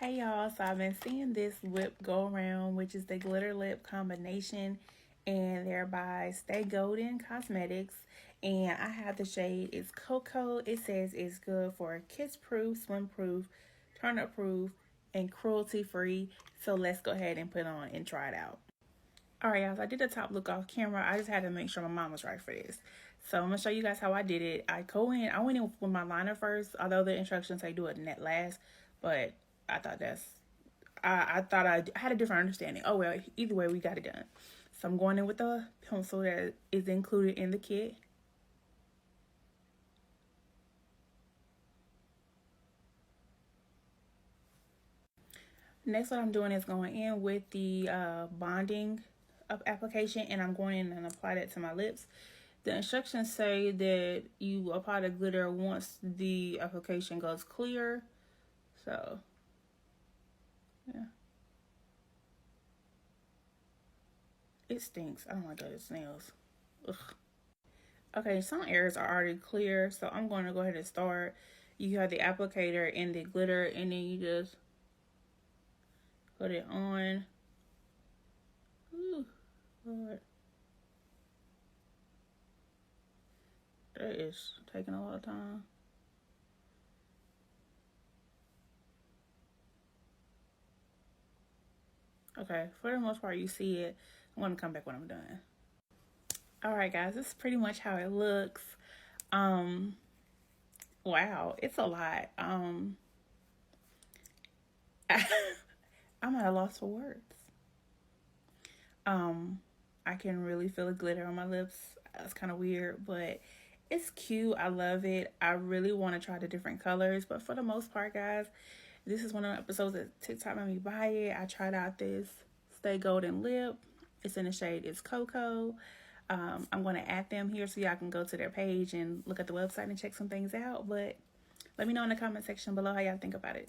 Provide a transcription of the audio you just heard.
Hey y'all, so I've been seeing this lip go around, which is the glitter lip combination, and they're by Stay Golden Cosmetics, and I have the shade, it's Cocoa. It says it's good for kiss proof, swim proof, turn up proof, and cruelty free. So let's go ahead and put it on and try it out. Alright guys, I did the top look off camera. I just had to make sure my mom was right for this. So I'm gonna show you guys how I did it. I went in with my liner first, although the instructions say do it net last, but I thought I had a different understanding. Oh well, either way we got it done. So I'm going in with the pencil that is included in the kit. Next, what I'm doing is going in with the bonding application, and I'm going in and apply that to my lips. The instructions say that you apply the glitter once the application goes clear. So, yeah. It stinks. I don't like that. It smells. Ugh. Okay, some areas are already clear, so I'm going to go ahead and start. You have the applicator and the glitter, and then you just put it on. Ooh, Lord. That is taking a lot of time. Okay, for the most part, you see it. I'm going to come back when I'm done. Alright, guys, this is pretty much how it looks. Wow, it's a lot. I'm at a loss for words. I can really feel the glitter on my lips. It's kind of weird, but it's cute. I love it. I really want to try the different colors, but for the most part, guys, this is one of the episodes that TikTok made me buy it. I tried out this Stay Golden lip. It's in the shade It's Cocoa. I'm going to add them here so y'all can go to their page and look at the website and check some things out. But let me know in the comment section below how y'all think about it.